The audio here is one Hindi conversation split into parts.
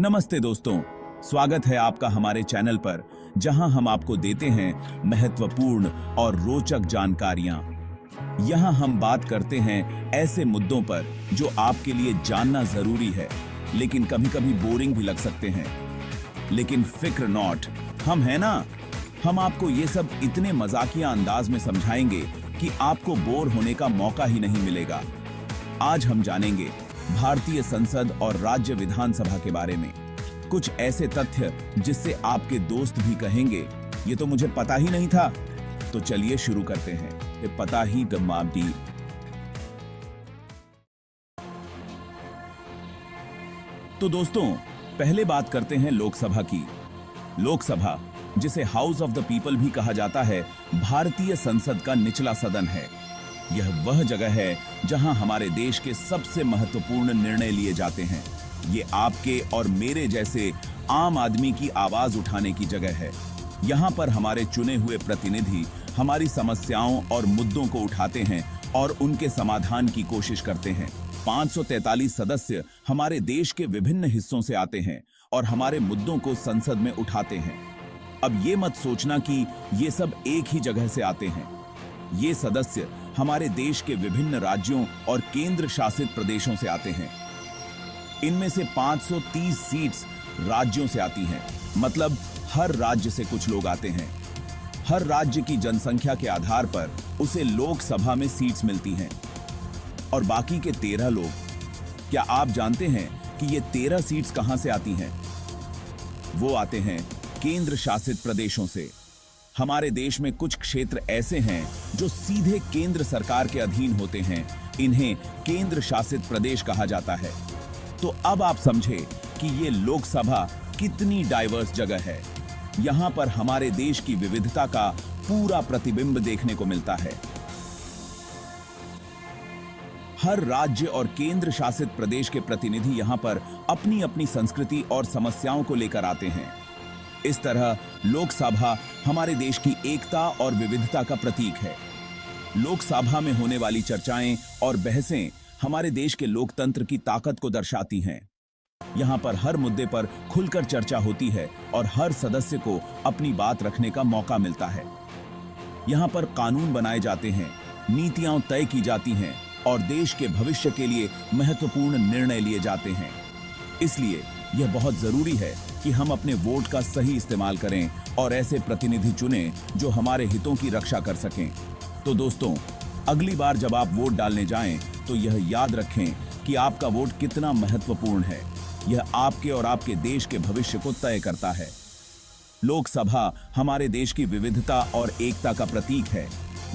नमस्ते दोस्तों, स्वागत है आपका हमारे चैनल पर, जहां हम आपको देते हैं महत्वपूर्ण और रोचक जानकारियां। यहां हम बात करते हैं ऐसे मुद्दों पर जो आपके लिए जानना जरूरी है, लेकिन कभी-कभी बोरिंग भी लग सकते हैं। लेकिन फिक्र नॉट, हम हैं ना। हम आपको ये सब इतने मजाकिया अंदाज में समझाएंगे कि आपको बोर होने का मौका ही नहीं मिलेगा। आज हम जानेंगे भारतीय संसद और राज्य विधानसभा के बारे में कुछ ऐसे तथ्य जिससे आपके दोस्त भी कहेंगे, ये तो मुझे पता ही नहीं था। तो चलिए शुरू करते हैं। ये पता ही गमाबी। तो दोस्तों, पहले बात करते हैं लोकसभा की। लोकसभा, जिसे हाउस ऑफ द पीपल भी कहा जाता है, भारतीय संसद का निचला सदन है। यह वह जगह है जहां हमारे देश के सबसे महत्वपूर्ण निर्णय लिए जाते हैं। ये आपके और मेरे जैसे आम आदमी की आवाज उठाने की जगह है। यहाँ पर हमारे चुने हुए प्रतिनिधि हमारी समस्याओं और मुद्दों को उठाते हैं और उनके समाधान की कोशिश करते हैं। 543 सदस्य हमारे देश के विभिन्न हिस्सों से आते हैं और हमारे मुद्दों को संसद में उठाते हैं। अब ये मत सोचना कि ये सब एक ही जगह से आते हैं। ये सदस्य हमारे देश के विभिन्न राज्यों और केंद्र शासित प्रदेशों से आते हैं। इनमें से 530 सीट्स राज्यों से आती हैं, मतलब हर राज्य से कुछ लोग आते हैं। हर राज्य की जनसंख्या के आधार पर उसे लोकसभा में सीट्स मिलती हैं। और बाकी के 13 लोग, क्या आप जानते हैं कि ये 13 सीट्स कहां से आती हैं? वो आते हैं केंद्र शासित प्रदेशों से। हमारे देश में कुछ क्षेत्र ऐसे हैं जो सीधे केंद्र सरकार के अधीन होते हैं। इन्हें केंद्र शासित प्रदेश कहा जाता है। तो अब आप समझे कि ये लोकसभा कितनी डाइवर्स जगह है। यहां पर हमारे देश की विविधता का पूरा प्रतिबिंब देखने को मिलता है। हर राज्य और केंद्र शासित प्रदेश के प्रतिनिधि यहां पर अपनी अपनी संस्कृति और समस्याओं को लेकर आते हैं। इस तरह लोकसभा हमारे देश की एकता और विविधता का प्रतीक है। लोकसभा में होने वाली चर्चाएं और बहसें हमारे देश के लोकतंत्र की ताकत को दर्शाती हैं। यहां पर हर मुद्दे पर खुलकर चर्चा होती है और हर सदस्य को अपनी बात रखने का मौका मिलता है। यहां पर कानून बनाए जाते हैं, नीतियां तय की जाती हैं और देश के भविष्य के लिए महत्वपूर्ण निर्णय लिए जाते हैं। इसलिए यह बहुत जरूरी है कि हम अपने वोट का सही इस्तेमाल करें और ऐसे प्रतिनिधि चुनें जो हमारे हितों की रक्षा कर सकें। तो दोस्तों, अगली बार जब आप वोट डालने जाएं तो यह याद रखें कि आपका वोट कितना महत्वपूर्ण है। यह आपके और आपके देश के भविष्य को तय करता है। लोकसभा हमारे देश की विविधता और एकता का प्रतीक है।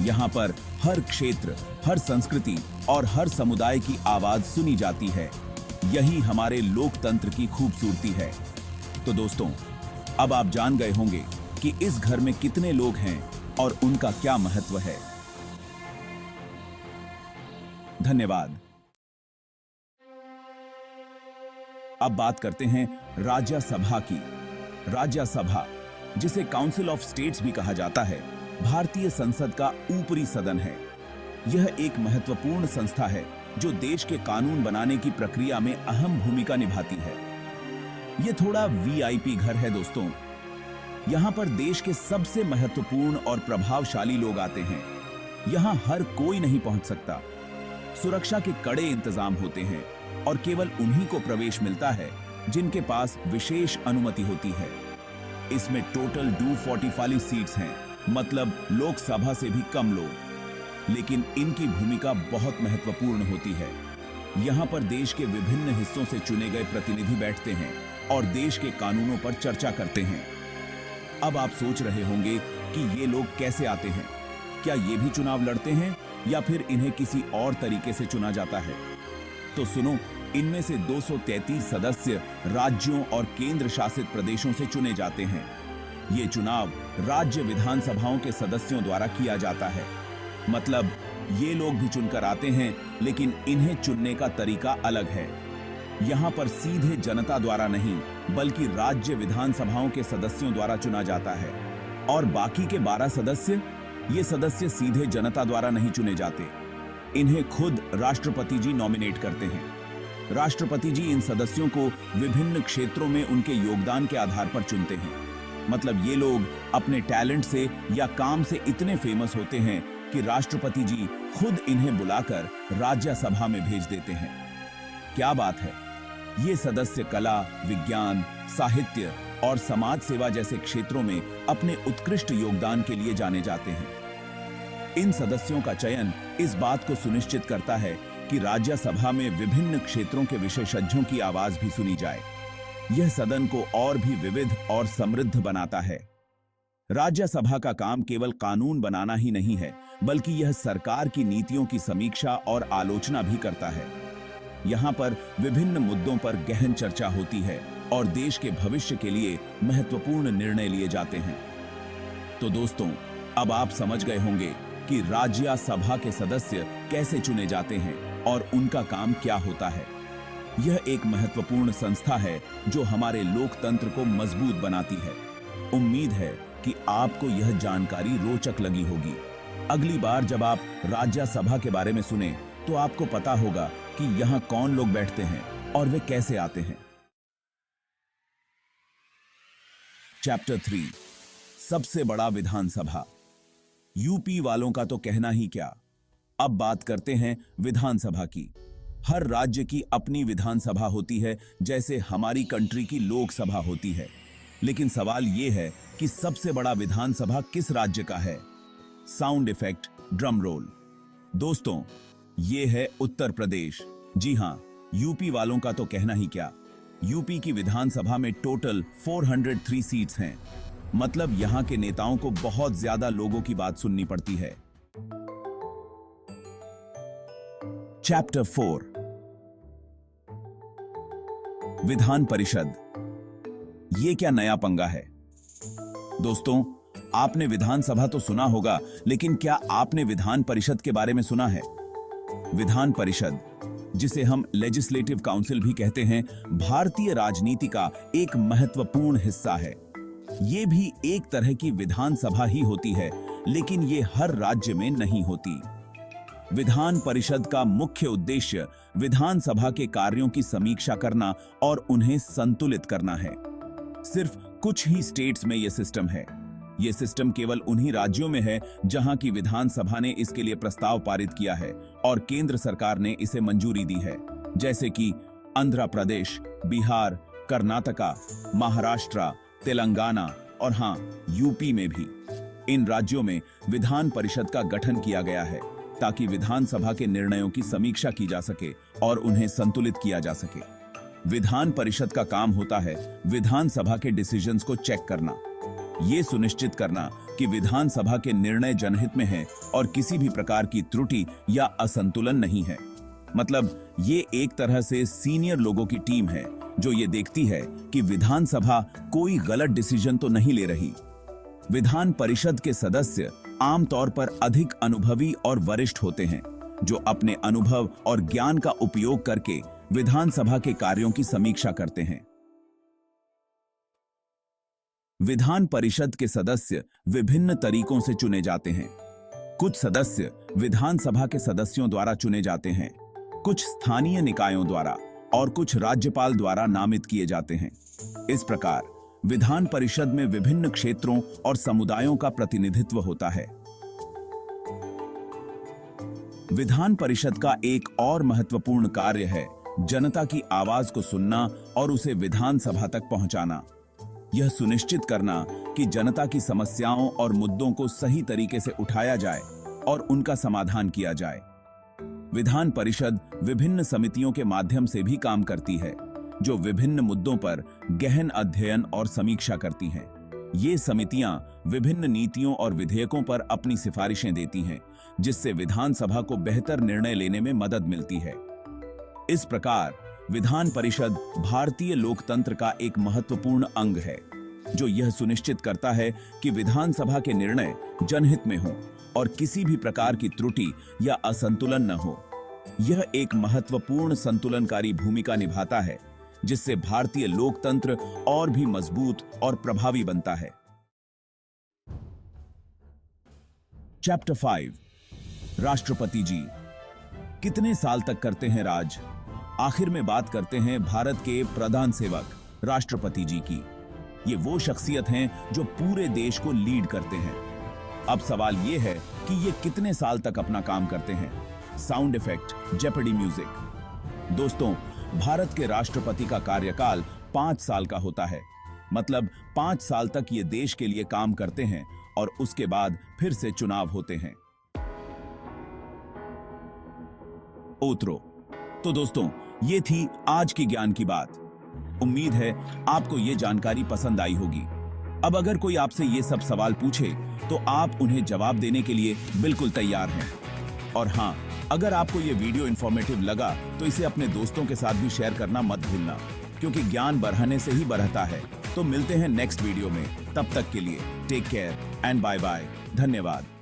यहाँ पर हर क्षेत्र, हर संस्कृति और हर समुदाय की आवाज सुनी जाती है। यही हमारे लोकतंत्र की खूबसूरती है। तो दोस्तों, अब आप जान गए होंगे कि इस घर में कितने लोग हैं और उनका क्या महत्व है। धन्यवाद। अब बात करते हैं राज्यसभा की। राज्यसभा, जिसे काउंसिल ऑफ स्टेट्स भी कहा जाता है, भारतीय संसद का ऊपरी सदन है। यह एक महत्वपूर्ण संस्था है जो देश के कानून बनाने की प्रक्रिया में अहम भूमिका निभाती है। यह थोड़ा वीआईपी घर है दोस्तों। यहां पर देश के सबसे महत्वपूर्ण और प्रभावशाली लोग आते हैं। यहां हर कोई नहीं पहुंच सकता। सुरक्षा के कड़े इंतजाम होते हैं और केवल उन्हीं को प्रवेश मिलता है जिनके पास विशेष अनुमति होती है। इसमें टोटल 245 सीट्स हैं, मतलब लोकसभा से भी कम लोग। लेकिन इनकी भूमिका बहुत महत्वपूर्ण होती है। यहाँ पर देश के विभिन्न हिस्सों से चुने गए प्रतिनिधि बैठते हैं और देश के कानूनों पर चर्चा करते हैं। अब आप सोच रहे होंगे कि ये लोग कैसे आते हैं? क्या ये भी चुनाव लड़ते हैं या फिर इन्हें किसी और तरीके से चुना जाता है? तो सुनो, इनमें से 233 सदस्य राज्यों और केंद्र शासित प्रदेशों से चुने जाते हैं। ये चुनाव राज्य विधानसभाओं के सदस्यों द्वारा किया जाता है। मतलब ये लोग भी चुनकर आते हैं, लेकिन इन्हें चुनने का तरीका अलग है। यहाँ पर सीधे जनता द्वारा नहीं, बल्कि राज्य विधानसभाओं के सदस्यों द्वारा चुना जाता है। और बाकी के 12 सदस्य, ये सदस्य सीधे जनता द्वारा नहीं चुने जाते। इन्हें खुद राष्ट्रपति जी नॉमिनेट करते हैं। राष्ट्रपति जी इन सदस्यों को विभिन्न क्षेत्रों में उनके योगदान के आधार पर चुनते हैं। मतलब ये लोग अपने टैलेंट से या काम से इतने फेमस होते हैं कि राष्ट्रपति जी खुद इन्हें बुलाकर राज्यसभा में भेज देते हैं। क्या बात है! ये सदस्य कला, विज्ञान, साहित्य और समाज सेवा जैसे क्षेत्रों में अपने उत्कृष्ट योगदान के लिए जाने जाते हैं। इन सदस्यों का चयन इस बात को सुनिश्चित करता है कि राज्यसभा में विभिन्न क्षेत्रों के विशेषज्ञों की आवाज भी सुनी जाए। यह सदन को और भी विविध और समृद्ध बनाता है। राज्यसभा का काम केवल कानून बनाना ही नहीं है, बल्कि यह सरकार की नीतियों की समीक्षा और आलोचना भी करता है। यहाँ पर विभिन्न मुद्दों पर गहन चर्चा होती है और देश के भविष्य के लिए महत्वपूर्ण निर्णय लिए जाते हैं। तो दोस्तों, अब आप समझ गए होंगे कि राज्यसभा के सदस्य कैसे चुने जाते हैं और उनका काम क्या होता है। यह एक महत्वपूर्ण संस्था है जो हमारे लोकतंत्र को मजबूत बनाती है। उम्मीद है कि आपको यह जानकारी रोचक लगी होगी। अगली बार जब आप राज्यसभा के बारे में सुने तो आपको पता होगा कि यहाँ कौन लोग बैठते हैं और वे कैसे आते हैं। चैप्टर 3, सबसे बड़ा विधानसभा। यूपी वालों का तो कहना ही क्या। अब बात करते हैं विधानसभा की। हर राज्य की अपनी विधानसभा होती है, जैसे हमारी कंट्री की लोकसभा होती है। लेकिन सवाल यह है कि सबसे बड़ा विधानसभा किस राज्य का है? Sound effect, drum roll. दोस्तों, यह है उत्तर प्रदेश। जी हां, यूपी वालों का तो कहना ही क्या। यूपी की विधानसभा में टोटल 403 सीट्स हैं। मतलब यहां के नेताओं को बहुत ज्यादा लोगों की बात सुननी पड़ती है। चैप्टर 4, विधान परिषद। ये क्या नया पंगा है? दोस्तों, आपने विधानसभा तो सुना होगा, लेकिन क्या आपने विधान परिषद के बारे में सुना है? विधान परिषद, जिसे हम लेजिस्लेटिव काउंसिल भी कहते हैं, भारतीय राजनीति का एक महत्वपूर्ण हिस्सा है। ये भी एक तरह की विधानसभा ही होती है, लेकिन ये हर राज्य में नहीं होती। विधान परिषद का मुख्य उद्देश्य विधानसभा के कार्यों की समीक्षा करना और उन्हें संतुलित करना है। सिर्फ कुछ ही स्टेट्स में यह सिस्टम है। यह सिस्टम केवल उन्हीं राज्यों में है जहां की विधानसभा ने इसके लिए प्रस्ताव पारित किया है और केंद्र सरकार ने इसे मंजूरी दी है, जैसे कि आंध्र प्रदेश, बिहार, कर्नाटका, महाराष्ट्र, तेलंगाना और हां, यूपी में भी। इन राज्यों में विधान परिषद का गठन किया गया है ताकि विधानसभा के निर्णयों की समीक्षा की जा सके और उन्हें संतुलित किया जा सके। विधान परिषद का काम होता है विधानसभा के डिसीजंस को चेक करना, ये सुनिश्चित करना कि विधानसभा के निर्णय जनहित में हैं और किसी भी प्रकार की त्रुटि या असंतुलन नहीं है। मतलब ये एक तरह से सीनियर लोगों की टीम है जो ये देखती है कि विधानसभा कोई गलत डिसीजन तो नहीं ले रही। विधान परिषद के सदस्य आमतौर पर अधिक अनुभवी और वरिष्ठ होते हैं, जो अपने अनुभव और ज्ञान का उपयोग करके विधानसभा के कार्यों की समीक्षा करते हैं। विधान परिषद के सदस्य विभिन्न तरीकों से चुने जाते हैं। कुछ सदस्य विधानसभा के सदस्यों द्वारा चुने जाते हैं, कुछ स्थानीय निकायों द्वारा और कुछ राज्यपाल द्वारा नामित किए जाते हैं। इस प्रकार विधान परिषद में विभिन्न क्षेत्रों और समुदायों का प्रतिनिधित्व होता है। विधान परिषद का एक और महत्वपूर्ण कार्य है जनता की आवाज को सुनना और उसे विधानसभा तक पहुंचाना। यह सुनिश्चित करना कि जनता की समस्याओं और मुद्दों को सही तरीके से उठाया जाए और उनका समाधान किया जाए। विधान परिषद विभिन्न समितियों के माध्यम से भी काम करती है, जो विभिन्न मुद्दों पर गहन अध्ययन और समीक्षा करती हैं। ये समितियां विभिन्न नीतियों और विधेयकों पर अपनी सिफारिशें देती हैं, जिससे विधानसभा को बेहतर निर्णय लेने में मदद मिलती है। इस प्रकार विधान परिषद भारतीय लोकतंत्र का एक महत्वपूर्ण अंग है, जो यह सुनिश्चित करता है कि विधानसभा के निर्णय जनहित में हों और किसी भी प्रकार की त्रुटि या असंतुलन न हो। यह एक महत्वपूर्ण संतुलनकारी भूमिका निभाता है, जिससे भारतीय लोकतंत्र और भी मजबूत और प्रभावी बनता है। चैप्टर 5, राष्ट्रपति जी कितने साल तक करते हैं राज? आखिर में बात करते हैं भारत के प्रधान सेवक राष्ट्रपति जी की। ये वो शख्सियत हैं जो पूरे देश को लीड करते हैं। अब सवाल ये है कि ये कितने साल तक अपना काम करते हैं। Sound effect, Jeopardy music. दोस्तों, भारत के राष्ट्रपति का कार्यकाल 5 साल का होता है। मतलब 5 साल तक ये देश के लिए काम करते हैं और उसके बाद फिर से चुनाव होते हैं। ओतरो। तो दोस्तों, ये थी आज की ज्ञान की बात। उम्मीद है आपको ये जानकारी पसंद आई होगी। अब अगर कोई आपसे ये सब सवाल पूछे तो आप उन्हें जवाब देने के लिए बिल्कुल तैयार हैं। और हाँ, अगर आपको ये वीडियो इंफॉर्मेटिव लगा तो इसे अपने दोस्तों के साथ भी शेयर करना मत भूलना, क्योंकि ज्ञान बढ़ाने से ही बढ़ता है। तो मिलते हैं नेक्स्ट वीडियो में। तब तक के लिए take care and bye bye. धन्यवाद।